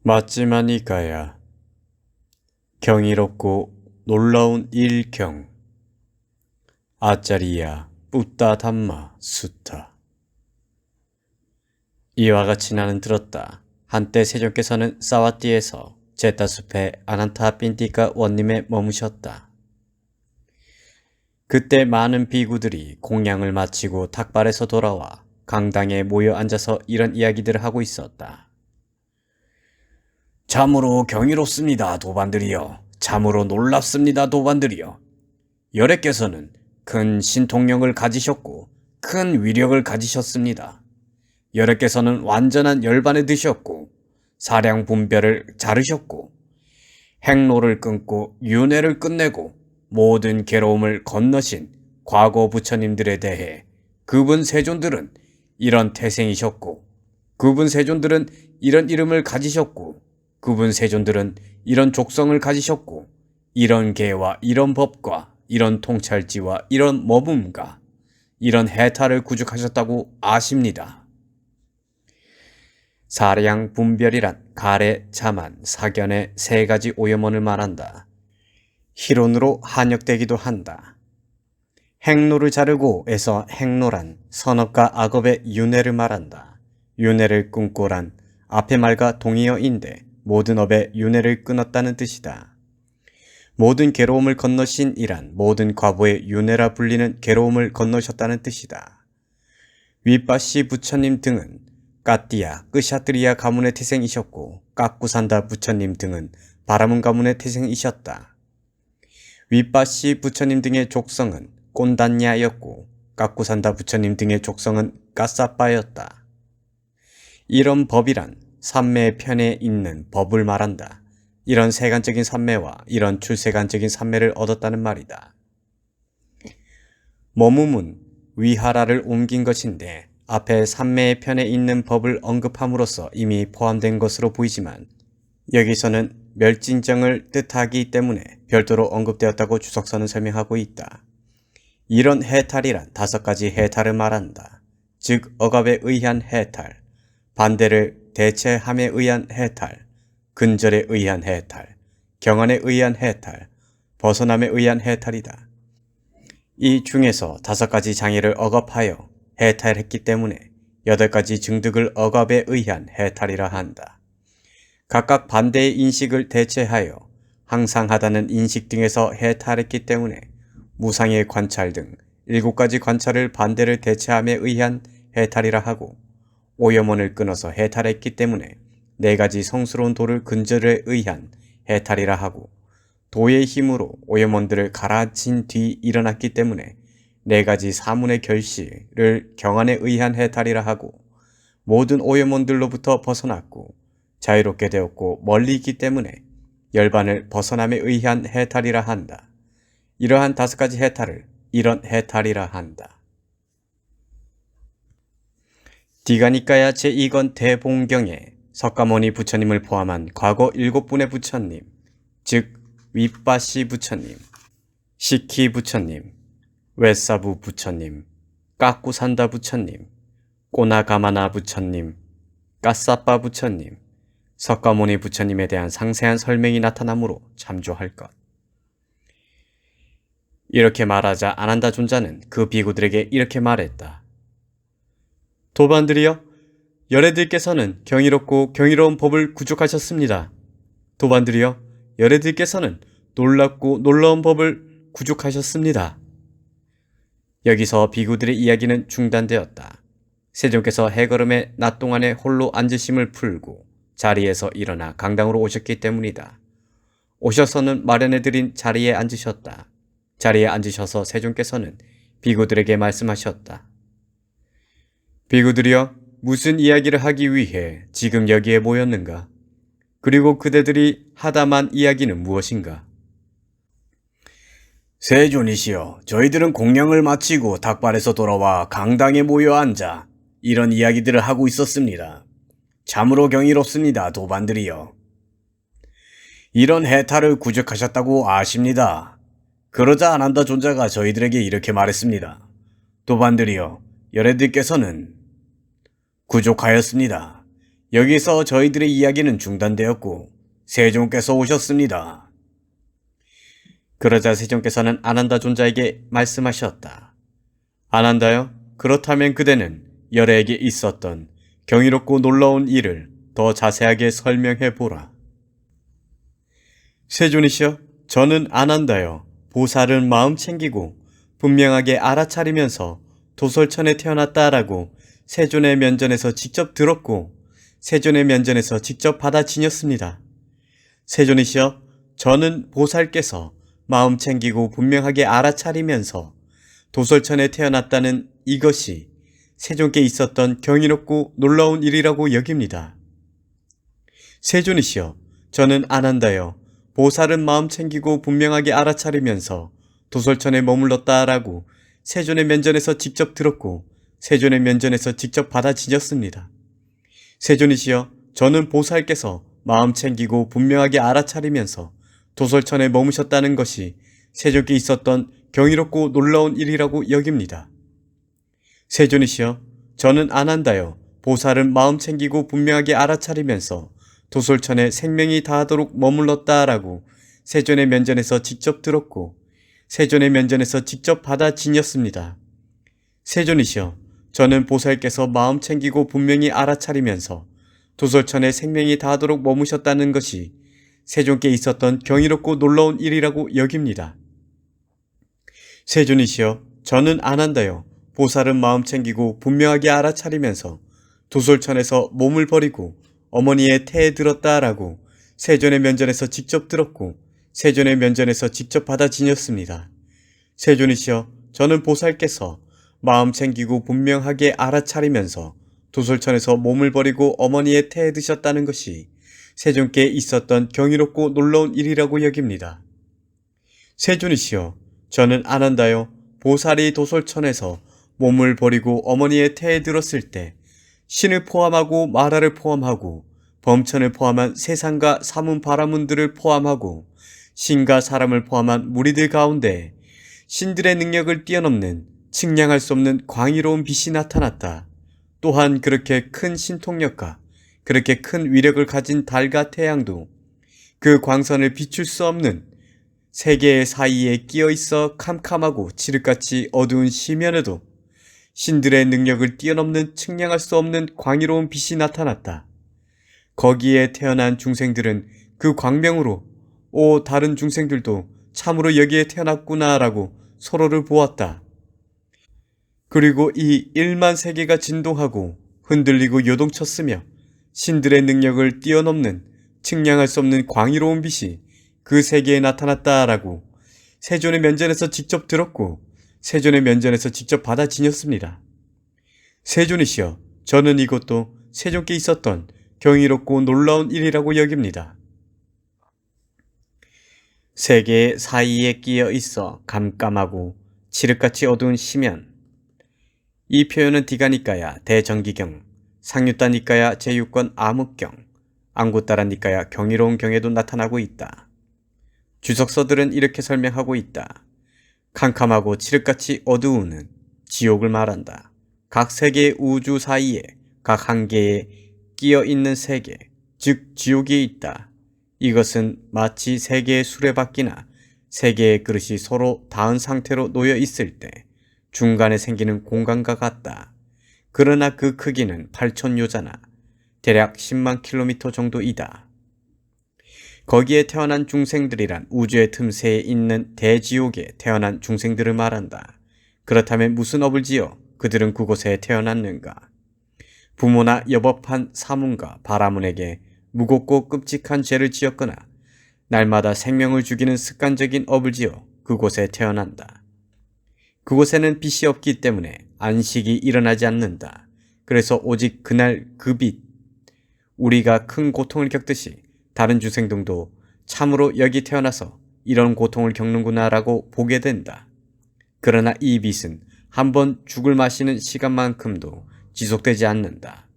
맞지만 이까야 경이롭고 놀라운 일경 아짜리야 뿌따 담마 수타. 이와 같이 나는 들었다. 한때 세종께서는 사와띠에서 제따숲의 아난타 빈티카 원님에 머무셨다. 그때 많은 비구들이 공양을 마치고 탁발에서 돌아와 강당에 모여 앉아서 이런 이야기들을 하고 있었다. 참으로 경이롭습니다, 도반들이여. 참으로 놀랍습니다, 도반들이여. 열애께서는 큰 신통력을 가지셨고 큰 위력을 가지셨습니다. 열애께서는 완전한 열반에 드셨고 사량 분별을 자르셨고 행로를 끊고 윤회를 끝내고 모든 괴로움을 건너신 과거 부처님들에 대해 그분 세존들은 이런 태생이셨고 그분 세존들은 이런 이름을 가지셨고 그분 세존들은 이런 족성을 가지셨고 이런 계와 이런 법과 이런 통찰지와 이런 머금과 이런 해탈을 구축하셨다고 아십니다. 사량 분별이란 가래, 자만, 사견의 세 가지 오염원을 말한다. 희론으로 한역되기도 한다. 행로를 자르고 에서 행로란 선업과 악업의 윤회를 말한다. 윤회를 끊고란 앞의 말과 동의어인데 모든 업의 윤회를 끊었다는 뜻이다. 모든 괴로움을 건너신 이란 모든 과보의 윤회라 불리는 괴로움을 건너셨다는 뜻이다. 윗바시 부처님 등은 까띠야, 끄샤트리야 가문의 태생이셨고 까꾸산다 부처님 등은 바라문 가문의 태생이셨다. 윗바시 부처님 등의 족성은 꼰단냐였고 까꾸산다 부처님 등의 족성은 까싸빠였다. 이런 법이란 삼매의 편에 있는 법을 말한다. 이런 세간적인 삼매와 이런 출세간적인 삼매를 얻었다는 말이다. 머무문, 위하라를 옮긴 것인데 앞에 삼매의 편에 있는 법을 언급함으로써 이미 포함된 것으로 보이지만 여기서는 멸진정을 뜻하기 때문에 별도로 언급되었다고 주석서는 설명하고 있다. 이런 해탈이란 5가지 해탈을 말한다. 즉 억압에 의한 해탈, 반대를 대체함에 의한 해탈, 근절에 의한 해탈, 경언에 의한 해탈, 벗어남에 의한 해탈이다. 이 중에서 5가지 장애를 억압하여 해탈했기 때문에 8가지 증득을 억압에 의한 해탈이라 한다. 각각 반대의 인식을 대체하여 항상하다는 인식 등에서 해탈했기 때문에 무상의 관찰 등 7가지 관찰을 반대를 대체함에 의한 해탈이라 하고 오염원을 끊어서 해탈했기 때문에 4가지 성스러운 도를 근절에 의한 해탈이라 하고 도의 힘으로 오염원들을 가라앉힌 뒤 일어났기 때문에 4가지 사문의 결실을 경안에 의한 해탈이라 하고 모든 오염원들로부터 벗어났고 자유롭게 되었고 멀리 있기 때문에 열반을 벗어남에 의한 해탈이라 한다. 이러한 5가지 해탈을 이런 해탈이라 한다. 디가니까야 제2권 대봉경에 석가모니 부처님을 포함한 과거 7분의 부처님, 즉 윗바시 부처님, 시키 부처님, 웨사부 부처님, 까꾸산다 부처님, 꼬나가마나 부처님, 까싸빠 부처님, 석가모니 부처님에 대한 상세한 설명이 나타나므로 참조할 것. 이렇게 말하자 아난다 존자는 그 비구들에게 이렇게 말했다. 도반들이여, 열애들께서는 경이롭고 경이로운 법을 구축하셨습니다. 도반들이여, 열애들께서는 놀랍고 놀라운 법을 구축하셨습니다. 여기서 비구들의 이야기는 중단되었다. 세종께서 해걸음에 낮 동안에 홀로 앉으심을 풀고 자리에서 일어나 강당으로 오셨기 때문이다. 오셔서는 마련해드린 자리에 앉으셨다. 자리에 앉으셔서 세종께서는 비구들에게 말씀하셨다. 비구들이여, 무슨 이야기를 하기 위해 지금 여기에 모였는가? 그리고 그대들이 하다만 이야기는 무엇인가? 세존이시여, 저희들은 공양을 마치고 닭발에서 돌아와 강당에 모여 앉아 이런 이야기들을 하고 있었습니다. 참으로 경이롭습니다, 도반들이여. 이런 해탈을 구축하셨다고 아십니다. 그러자 아난다 존자가 저희들에게 이렇게 말했습니다. 도반들이여, 열애들께서는 구족하였습니다. 여기서 저희들의 이야기는 중단되었고 세종께서 오셨습니다. 그러자 세종께서는 아난다 존자에게 말씀하셨다. 아난다요? 그렇다면 그대는 열애에게 있었던 경이롭고 놀라운 일을 더 자세하게 설명해 보라. 세존이시여, 저는 아난다요. 보살은 마음 챙기고 분명하게 알아차리면서 도솔천에 태어났다라고 세존의 면전에서 직접 들었고 세존의 면전에서 직접 받아 지녔습니다. 세존이시여, 저는 보살께서 마음 챙기고 분명하게 알아차리면서 도솔천에 태어났다는 이것이 세존께 있었던 경이롭고 놀라운 일이라고 여깁니다. 세존이시여, 저는 아난다요. 보살은 마음 챙기고 분명하게 알아차리면서 도솔천에 머물렀다라고 세존의 면전에서 직접 들었고 세존의 면전에서 직접 받아 지녔습니다. 세존이시여, 저는 보살께서 마음 챙기고 분명하게 알아차리면서 도솔천에 머무셨다는 것이 세존께 있었던 경이롭고 놀라운 일이라고 여깁니다. 세존이시여, 저는 아난다요. 보살은 마음 챙기고 분명하게 알아차리면서 도솔천에 생명이 다하도록 머물렀다라고 세존의 면전에서 직접 들었고 세존의 면전에서 직접 받아 지녔습니다. 세존이시여, 저는 보살께서 마음 챙기고 분명히 알아차리면서 도솔천에 생명이 다하도록 머무셨다는 것이 세존께 있었던 경이롭고 놀라운 일이라고 여깁니다. 세존이시여, 저는 아난다요. 보살은 마음 챙기고 분명하게 알아차리면서 도솔천에서 몸을 버리고 어머니의 태에 들었다라고 세존의 면전에서 직접 들었고 세존의 면전에서 직접 받아 지녔습니다. 세존이시여, 저는 보살께서 마음 챙기고 분명하게 알아차리면서 도솔천에서 몸을 버리고 어머니의 태에 드셨다는 것이 세존께 있었던 경이롭고 놀라운 일이라고 여깁니다. 세존이시여, 저는 아난다요. 보살이 도솔천에서 몸을 버리고 어머니의 태에 들었을 때 신을 포함하고 마라를 포함하고 범천을 포함한 세상과 사문 바라문들을 포함하고 신과 사람을 포함한 무리들 가운데 신들의 능력을 뛰어넘는 측량할 수 없는 광의로운 빛이 나타났다. 또한 그렇게 큰 신통력과 그렇게 큰 위력을 가진 달과 태양도 그 광선을 비출 수 없는 세계 사이에 끼어 있어 캄캄하고 칠흑같이 어두운 심연에도 신들의 능력을 뛰어넘는 측량할 수 없는 광의로운 빛이 나타났다. 거기에 태어난 중생들은 그 광명으로 다른 중생들도 참으로 여기에 태어났구나라고 서로를 보았다. 그리고 이 1만 세계가 진동하고 흔들리고 요동쳤으며 신들의 능력을 뛰어넘는 측량할 수 없는 광의로운 빛이 그 세계에 나타났다라고 세존의 면전에서 직접 들었고 세존의 면전에서 직접 받아 지녔습니다. 세존이시여, 저는 이것도 세존께 있었던 경이롭고 놀라운 일이라고 여깁니다. 세계 사이에 끼어 있어 깜깜하고 칠흑같이 어두운 심연. 이 표현은 디가니까야 대정기경, 상유따 니까야 제6권 암흑경, 앙구따라 니까야 경이로운 경에도 나타나고 있다. 주석서들은 이렇게 설명하고 있다. 캄캄하고 칠흑같이 어두우는 지옥을 말한다. 각 세계의 우주 사이에 각 한 개에 끼어 있는 세계, 즉 지옥이 있다. 이것은 마치 세 개의 수레바퀴나 세 개의 그릇이 서로 닿은 상태로 놓여 있을 때 중간에 생기는 공간과 같다. 그러나 그 크기는 8,000요자나 대략 10만 킬로미터 정도이다. 거기에 태어난 중생들이란 우주의 틈새에 있는 대지옥에 태어난 중생들을 말한다. 그렇다면 무슨 업을 지어 그들은 그곳에 태어났는가? 부모나 여법한 사문과 바라문에게 무겁고 끔찍한 죄를 지었거나 날마다 생명을 죽이는 습관적인 업을 지어 그곳에 태어난다. 그곳에는 빛이 없기 때문에 안식이 일어나지 않는다. 그래서 오직 그날 그 빛, 우리가 큰 고통을 겪듯이 다른 중생들도 참으로 여기 태어나서 이런 고통을 겪는구나라고 보게 된다. 그러나 이 빛은 한번 죽을 마시는 시간만큼도 지속되지 않는다.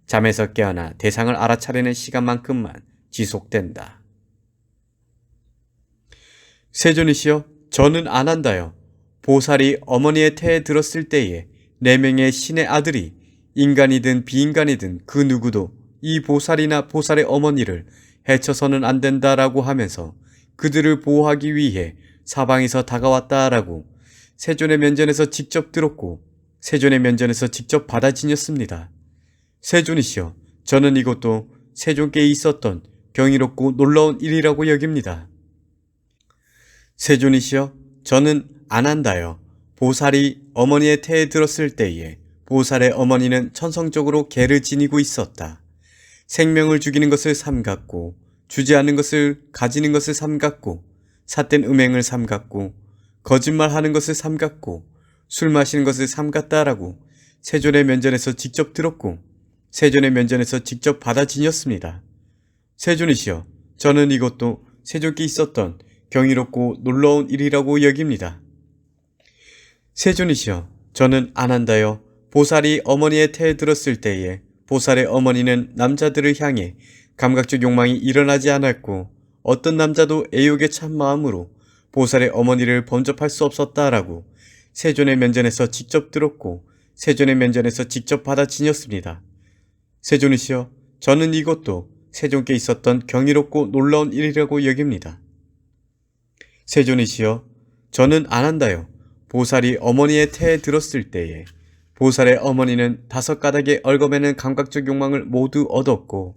잠에서 깨어나 대상을 알아차리는 시간만큼만 지속된다. 세존이시여, 저는 아난다요. 보살이 어머니의 태에 들었을 때에 4명의 신의 아들이 인간이든 비인간이든 그 누구도 이 보살이나 보살의 어머니를 해쳐서는 안 된다라고 하면서 그들을 보호하기 위해 사방에서 다가왔다라고 세존의 면전에서 직접 들었고 세존의 면전에서 직접 받아 지녔습니다. 세존이시여, 저는 이것도 세존께 있었던 경이롭고 놀라운 일이라고 여깁니다. 세존이시여, 저는 안 한다요. 보살이 어머니의 태에 들었을 때에 보살의 어머니는 천성적으로 개를 지니고 있었다. 생명을 죽이는 것을 삼갔고 주지 않는 것을 가지는 것을 삼갔고 삿된 음행을 삼갔고 거짓말하는 것을 삼갔고 술 마시는 것을 삼갔다라고 세존의 면전에서 직접 들었고 세존의 면전에서 직접 받아 지녔습니다. 세존이시여, 저는 이것도 세존께 있었던 경이롭고 놀라운 일이라고 여깁니다. 세존이시여, 저는 안 한다요. 보살이 어머니의 태에 들었을 때에 보살의 어머니는 남자들을 향해 감각적 욕망이 일어나지 않았고 어떤 남자도 애욕에 찬 마음으로 보살의 어머니를 범접할 수 없었다라고 세존의 면전에서 직접 들었고 세존의 면전에서 직접 받아 지녔습니다. 세존이시여, 저는 이것도 세존께 있었던 경이롭고 놀라운 일이라고 여깁니다. 세존이시여, 저는 안 한다요. 보살이 어머니의 태에 들었을 때에 보살의 어머니는 5가닥의 얽어매는 감각적 욕망을 모두 얻었고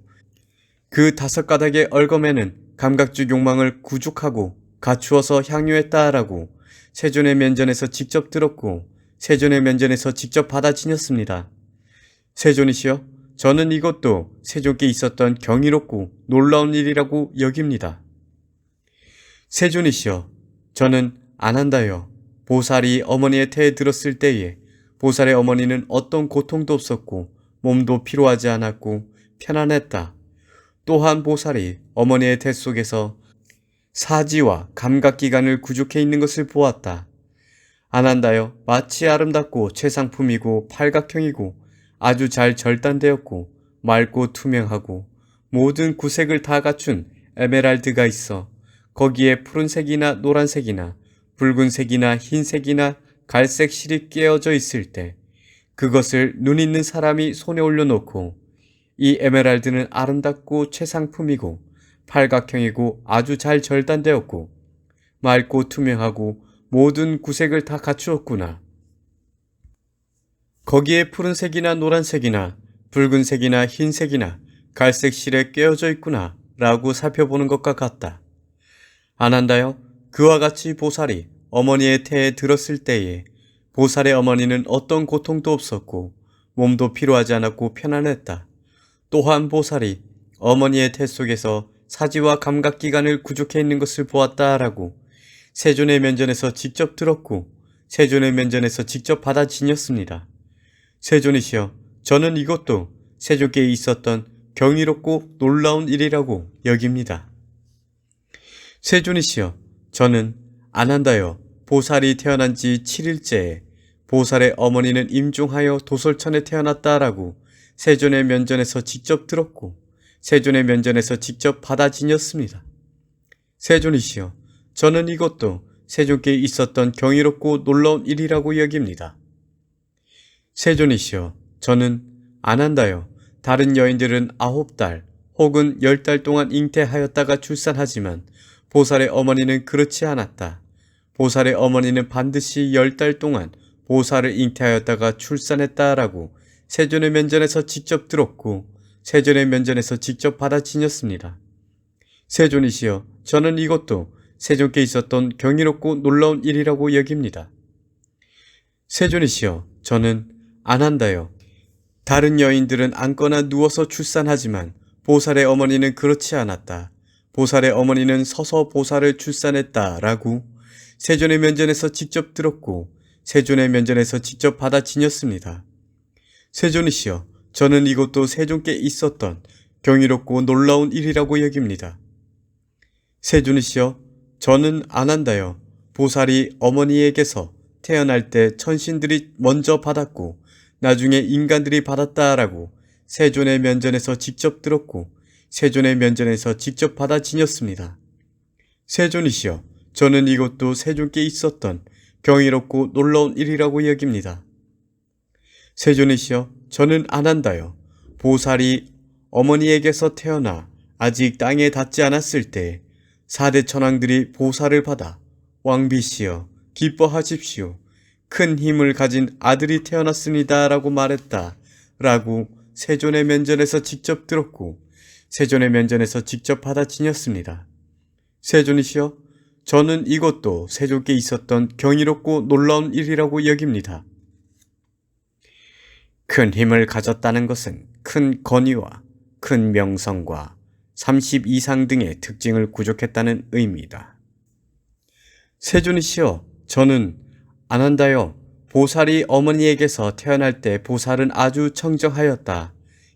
그 5가닥의 얽어매는 감각적 욕망을 구축하고 갖추어서 향유했다라고 세존의 면전에서 직접 들었고 세존의 면전에서 직접 받아 지녔습니다. 세존이시여, 저는 이것도 세존께 있었던 경이롭고 놀라운 일이라고 여깁니다. 세존이시여, 저는 안 한다요. 보살이 어머니의 태에 들었을 때에 보살의 어머니는 어떤 고통도 없었고 몸도 피로하지 않았고 편안했다. 또한 보살이 어머니의 태 속에서 사지와 감각기관을 구축해 있는 것을 보았다. 안 한다요. 마치 아름답고 최상품이고 팔각형이고 아주 잘 절단되었고 맑고 투명하고 모든 구색을 다 갖춘 에메랄드가 있어 거기에 푸른색이나 노란색이나 붉은색이나 흰색이나 갈색 실이 끼어져 있을 때 그것을 눈 있는 사람이 손에 올려놓고 이 에메랄드는 아름답고 최상품이고 팔각형이고 아주 잘 절단되었고 맑고 투명하고 모든 구색을 다 갖추었구나. 거기에 푸른색이나 노란색이나 붉은색이나 흰색이나 갈색 실에 꿰어져 있구나 라고 살펴보는 것과 같다. 안 한다요. 그와 같이 보살이 어머니의 태에 들었을 때에 보살의 어머니는 어떤 고통도 없었고 몸도 피로하지 않았고 편안했다. 또한 보살이 어머니의 태 속에서 사지와 감각기관을 구축해 있는 것을 보았다라고 세존의 면전에서 직접 들었고 세존의 면전에서 직접 받아 지녔습니다. 세존이시여, 저는 이것도 세존께 있었던 경이롭고 놀라운 일이라고 여깁니다. 세존이시여, 저는 안 한다요. 보살이 태어난 지 7일째에 보살의 어머니는 임종하여 도솔천에 태어났다라고 세존의 면전에서 직접 들었고 세존의 면전에서 직접 받아 지녔습니다. 세존이시여, 저는 이것도 세존께 있었던 경이롭고 놀라운 일이라고 여깁니다. 세존이시여, 저는 안 한다요. 다른 여인들은 9달 혹은 10달 동안 잉태하였다가 출산하지만 보살의 어머니는 그렇지 않았다. 보살의 어머니는 반드시 10달 동안 보살을 잉태하였다가 출산했다라고 세존의 면전에서 직접 들었고 세존의 면전에서 직접 받아 지녔습니다. 세존이시여, 저는 이것도 세존께 있었던 경이롭고 놀라운 일이라고 여깁니다. 세존이시여, 저는 안 한다요. 다른 여인들은 앉거나 누워서 출산하지만 보살의 어머니는 그렇지 않았다. 보살의 어머니는 서서 보살을 출산했다라고 세존의 면전에서 직접 들었고 세존의 면전에서 직접 받아 지녔습니다. 세존이시여, 저는 이것도 세존께 있었던 경이롭고 놀라운 일이라고 여깁니다. 세존이시여, 저는 안 한다요. 보살이 어머니에게서 태어날 때 천신들이 먼저 받았고 나중에 인간들이 받았다라고 세존의 면전에서 직접 들었고 세존의 면전에서 직접 받아 지녔습니다. 세존이시여, 저는 이것도 세존께 있었던 경이롭고 놀라운 일이라고 여깁니다. 세존이시여, 저는 안 한다요. 보살이 어머니에게서 태어나 아직 땅에 닿지 않았을 때 4대 천왕들이 보살을 받아 왕비시여 기뻐하십시오. 큰 힘을 가진 아들이 태어났습니다. 라고 말했다. 라고 세존의 면전에서 직접 들었고 세존의 면전에서 직접 받아 지녔습니다. 세존이시여, 저는 이것도 세존께 있었던 경이롭고 놀라운 일이라고 여깁니다. 큰 힘을 가졌다는 것은 큰 권위와 큰 명성과 30 이상 등의 특징을 구족했다는 의미이다. 세존이시여, 저는 안한다요. 보살이 어머니에게서 태어날 때 보살은 아주 청정하였다.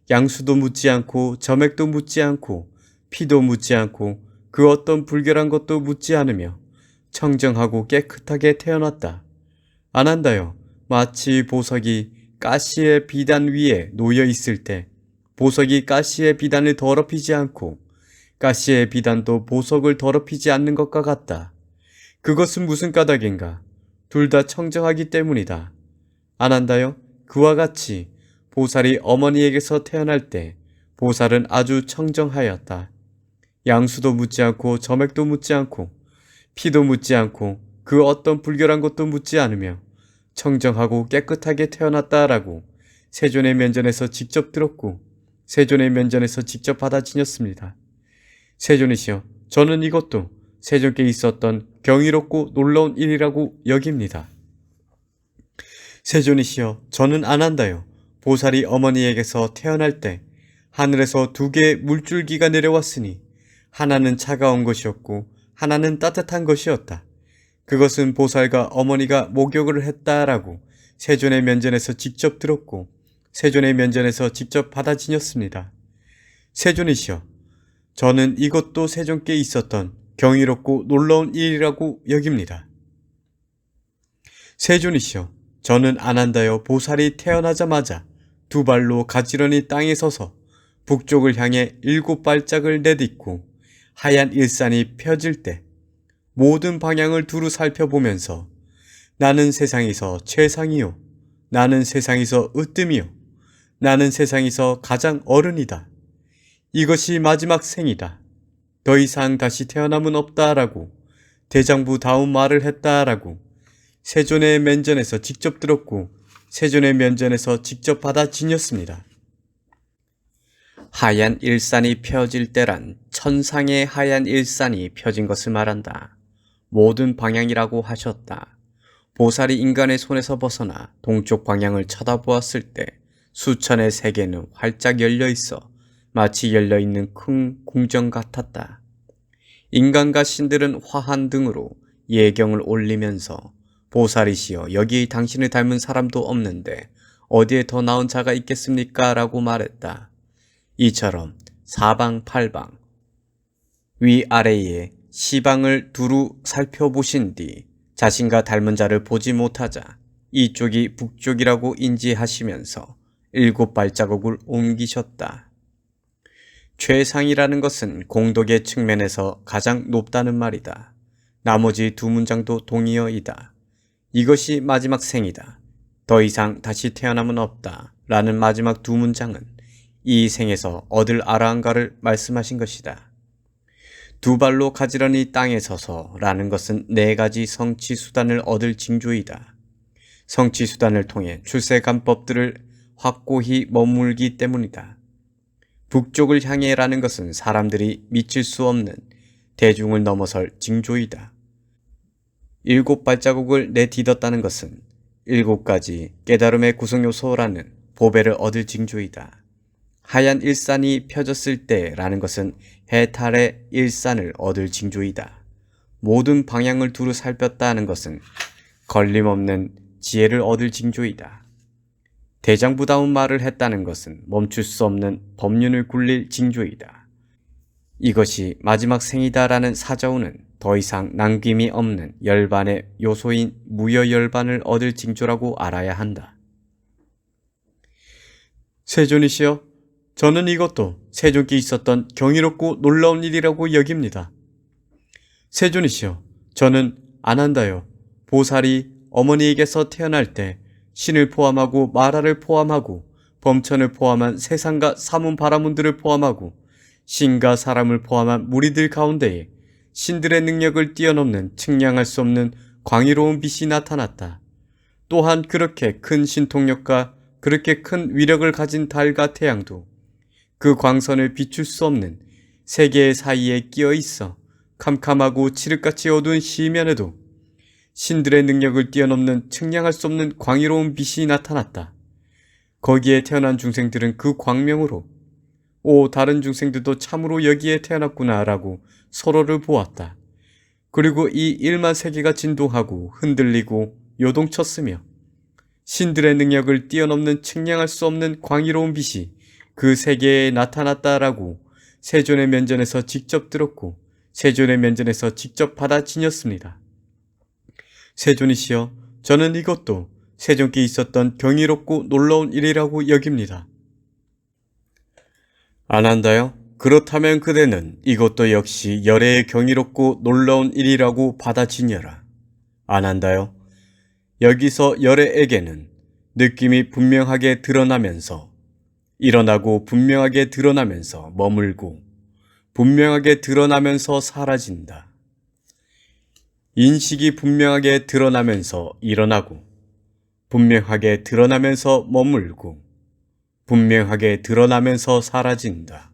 양수도 묻지 않고 점액도 묻지 않고 피도 묻지 않고 그 어떤 불결한 것도 묻지 않으며 청정하고 깨끗하게 태어났다. 안한다요. 마치 보석이 가시의 비단 위에 놓여 있을 때 보석이 가시의 비단을 더럽히지 않고 가시의 비단도 보석을 더럽히지 않는 것과 같다. 그것은 무슨 까닭인가? 둘 다 청정하기 때문이다. 안한다요. 그와 같이 보살이 어머니에게서 태어날 때 보살은 아주 청정하였다. 양수도 묻지 않고 점액도 묻지 않고 피도 묻지 않고 그 어떤 불결한 것도 묻지 않으며 청정하고 깨끗하게 태어났다라고 세존의 면전에서 직접 들었고 세존의 면전에서 직접 받아 지녔습니다. 세존이시여, 저는 이것도 세존께 있었던 경이롭고 놀라운 일이라고 여깁니다. 세존이시여, 저는 안한다요. 보살이 어머니에게서 태어날 때 하늘에서 2개의 물줄기가 내려왔으니 하나는 차가운 것이었고 하나는 따뜻한 것이었다. 그것은 보살과 어머니가 목욕을 했다라고 세존의 면전에서 직접 들었고 세존의 면전에서 직접 받아 지녔습니다. 세존이시여, 저는 이것도 세존께 있었던 경이롭고 놀라운 일이라고 여깁니다. 세존이시여, 저는 안한다요. 보살이 태어나자마자 2발로 가지런히 땅에 서서 북쪽을 향해 7발짝을 내딛고 하얀 일산이 펴질 때 모든 방향을 두루 살펴보면서 나는 세상에서 최상이요, 나는 세상에서 으뜸이요, 나는 세상에서 가장 어른이다. 이것이 마지막 생이다. 더 이상 다시 태어남은 없다라고 대장부다운 말을 했다라고 세존의 면전에서 직접 들었고 세존의 면전에서 직접 받아 지녔습니다. 하얀 일산이 펴질 때란 천상의 하얀 일산이 펴진 것을 말한다. 모든 방향이라고 하셨다. 보살이 인간의 손에서 벗어나 동쪽 방향을 쳐다보았을 때 수천의 세계는 활짝 열려 있어 마치 열려있는 큰 궁정 같았다. 인간과 신들은 화한 등으로 예경을 올리면서 보살이시여, 여기 당신을 닮은 사람도 없는데 어디에 더 나은 자가 있겠습니까? 라고 말했다. 이처럼 사방팔방 위아래에 시방을 두루 살펴보신 뒤 자신과 닮은 자를 보지 못하자 이쪽이 북쪽이라고 인지하시면서 7발자국을 옮기셨다. 최상이라는 것은 공덕의 측면에서 가장 높다는 말이다. 나머지 2문장도 동의어이다. 이것이 마지막 생이다. 더 이상 다시 태어남은 없다. 라는 마지막 2문장은 이 생에서 얻을 아라한가를 말씀하신 것이다. 2발로 가지런히 땅에 서서 라는 것은 4가지 성취수단을 얻을 징조이다. 성취수단을 통해 출세간법들을 확고히 머물기 때문이다. 북쪽을 향해 라는 것은 사람들이 미칠 수 없는 대중을 넘어설 징조이다. 7발자국을 내딛었다는 것은 7가지 깨달음의 구성요소라는 보배를 얻을 징조이다. 하얀 일산이 펴졌을 때 라는 것은 해탈의 일산을 얻을 징조이다. 모든 방향을 두루 살폈다는 것은 걸림없는 지혜를 얻을 징조이다. 대장부다운 말을 했다는 것은 멈출 수 없는 법륜을 굴릴 징조이다. 이것이 마지막 생이다라는 사자우는 더 이상 남김이 없는 열반의 요소인 무여열반을 얻을 징조라고 알아야 한다. 세존이시여, 저는 이것도 세존께 있었던 경이롭고 놀라운 일이라고 여깁니다. 세존이시여, 저는 안한다요. 보살이 어머니에게서 태어날 때 신을 포함하고 마라를 포함하고 범천을 포함한 세상과 사문 바라문들을 포함하고 신과 사람을 포함한 무리들 가운데에 신들의 능력을 뛰어넘는 측량할 수 없는 광의로운 빛이 나타났다. 또한 그렇게 큰 신통력과 그렇게 큰 위력을 가진 달과 태양도 그 광선을 비출 수 없는 세계 사이에 끼어 있어 캄캄하고 칠흑같이 어두운 시면에도 신들의 능력을 뛰어넘는 측량할 수 없는 광의로운 빛이 나타났다. 거기에 태어난 중생들은 그 광명으로 오, 다른 중생들도 참으로 여기에 태어났구나 라고 서로를 보았다. 그리고 이 1만 세계가 진동하고 흔들리고 요동쳤으며 신들의 능력을 뛰어넘는 측량할 수 없는 광의로운 빛이 그 세계에 나타났다라고 세존의 면전에서 직접 들었고 세존의 면전에서 직접 받아 지녔습니다. 세존이시여, 저는 이것도 세존께 있었던 경이롭고 놀라운 일이라고 여깁니다. 안한다요? 그렇다면 그대는 이것도 역시 열애의 경이롭고 놀라운 일이라고 받아지녀라. 안한다요? 여기서 열애에게는 느낌이 분명하게 드러나면서 일어나고 분명하게 드러나면서 머물고 분명하게 드러나면서 사라진다. 인식이 분명하게 드러나면서 일어나고 분명하게 드러나면서 머물고 분명하게 드러나면서 사라진다.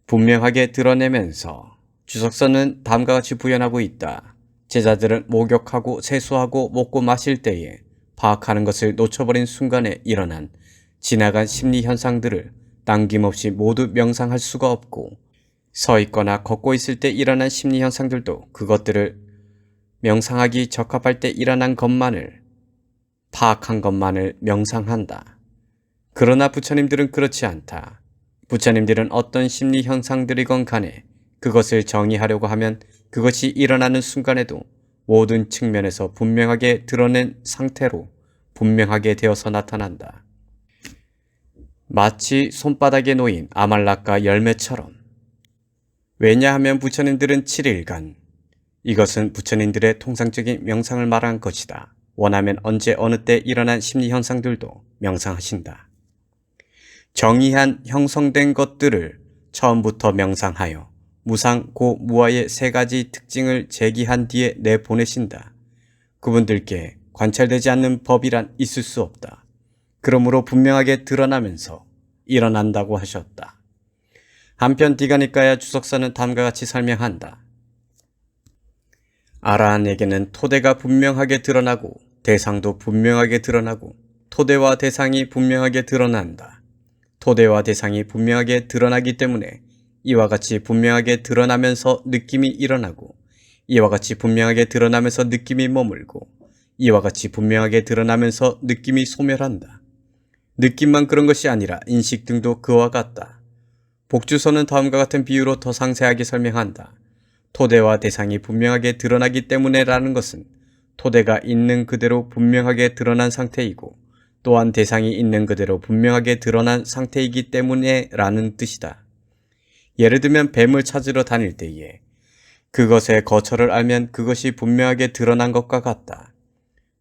분명하게 드러내면서 주석서는 다음과 같이 부연하고 있다. 제자들은 목욕하고 세수하고 먹고 마실 때에 파악하는 것을 놓쳐버린 순간에 일어난 지나간 심리 현상들을 남김없이 모두 명상할 수가 없고 서 있거나 걷고 있을 때 일어난 심리 현상들도 그것들을 명상하기 적합할 때 일어난 것만을 파악한 것만을 명상한다. 그러나 부처님들은 그렇지 않다. 부처님들은 어떤 심리 현상들이건 간에 그것을 정의하려고 하면 그것이 일어나는 순간에도 모든 측면에서 분명하게 드러낸 상태로 분명하게 되어서 나타난다. 마치 손바닥에 놓인 아말라카 열매처럼. 왜냐하면 부처님들은 7일간 이것은 부처님들의 통상적인 명상을 말한 것이다. 원하면 언제 어느 때 일어난 심리 현상들도 명상하신다. 정의한 형성된 것들을 처음부터 명상하여 무상, 고, 무아의 세 가지 특징을 제기한 뒤에 내보내신다. 그분들께 관찰되지 않는 법이란 있을 수 없다. 그러므로 분명하게 드러나면서 일어난다고 하셨다. 한편 디가니까야 주석사는 다음과 같이 설명한다. 아라한에게는 토대가 분명하게 드러나고 대상도 분명하게 드러나고 토대와 대상이 분명하게 드러난다. 토대와 대상이 분명하게 드러나기 때문에 이와 같이 분명하게 드러나면서 느낌이 일어나고 이와 같이 분명하게 드러나면서 느낌이 머물고 이와 같이 분명하게 드러나면서 느낌이 소멸한다. 느낌만 그런 것이 아니라 인식 등도 그와 같다. 복주서는 다음과 같은 비유로 더 상세하게 설명한다. 토대와 대상이 분명하게 드러나기 때문에 라는 것은 토대가 있는 그대로 분명하게 드러난 상태이고 또한 대상이 있는 그대로 분명하게 드러난 상태이기 때문에 라는 뜻이다. 예를 들면 뱀을 찾으러 다닐 때에 그것의 거처를 알면 그것이 분명하게 드러난 것과 같다.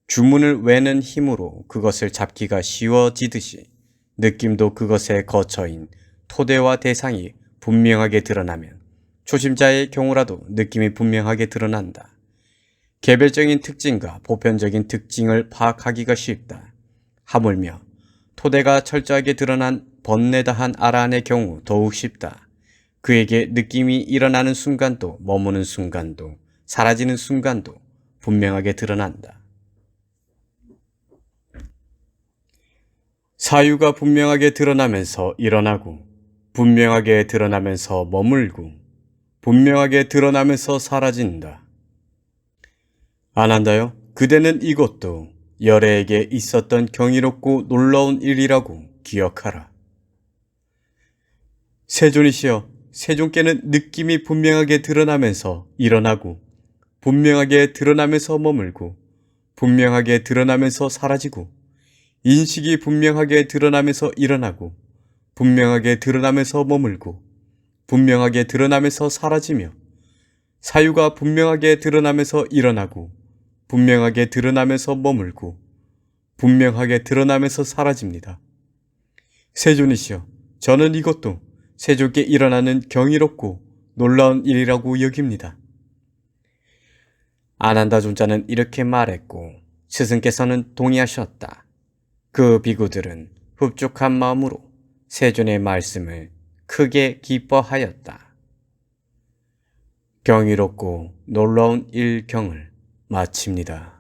주문을 외는 힘으로 그것을 잡기가 쉬워지듯이 느낌도 그것의 거처인 토대와 대상이 분명하게 드러나면 초심자의 경우라도 느낌이 분명하게 드러난다. 개별적인 특징과 보편적인 특징을 파악하기가 쉽다. 하물며 토대가 철저하게 드러난 번뇌다한 아라한의 경우 더욱 쉽다. 그에게 느낌이 일어나는 순간도 머무는 순간도 사라지는 순간도 분명하게 드러난다. 사유가 분명하게 드러나면서 일어나고 분명하게 드러나면서 머물고 분명하게 드러나면서 사라진다. 안한다요? 그대는 이것도 열애에게 있었던 경이롭고 놀라운 일이라고 기억하라. 세존이시여, 세존께는 느낌이 분명하게 드러나면서 일어나고 분명하게 드러나면서 머물고 분명하게 드러나면서 사라지고 인식이 분명하게 드러나면서 일어나고 분명하게 드러나면서 머물고 분명하게 드러나면서 사라지며 사유가 분명하게 드러나면서 일어나고 분명하게 드러나면서 머물고 분명하게 드러나면서 사라집니다. 세존이시여, 저는 이것도 세조께 일어나는 경이롭고 놀라운 일이라고 여깁니다. 아난다 존자는 이렇게 말했고 스승께서는 동의하셨다. 그 비구들은 흡족한 마음으로 세존의 말씀을 크게 기뻐하였다. 경이롭고 놀라운 일경을 마칩니다.